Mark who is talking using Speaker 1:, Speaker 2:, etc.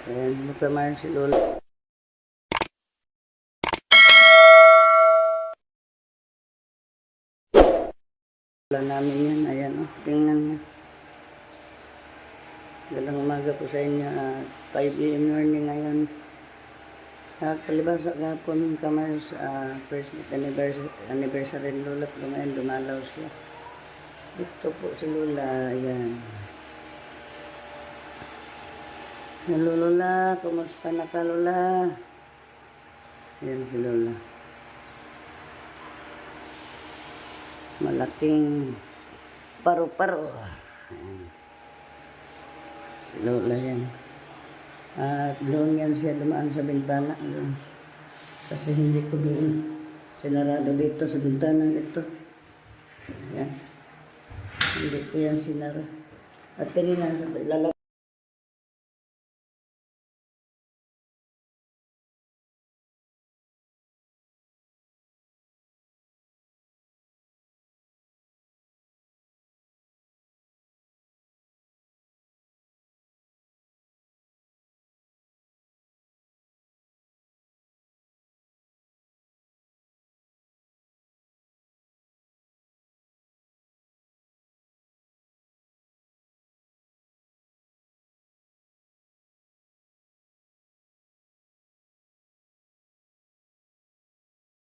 Speaker 1: Ayan, magpamahan si Lola. Lola namin yan. Ayan, oh, tingnan mo. Galang umaga po sa inyo. 5 AM morning ngayon. Palibasa kahapon Kamars, first anniversary ni Lola. Pero ngayon dumalaw siya. Ito po si Lola. Ayan. Hello Lola, kumusta na ka Lola? Ayan si Lola. Malaking paro-paro. Ayan. Si Lola yan. At doon yan siya dumaan sa bintana. Doon. Kasi hindi ko doon sinarado dito sa bintana ito. Ayan. Hindi ko yan sinara. At kanina lalabas.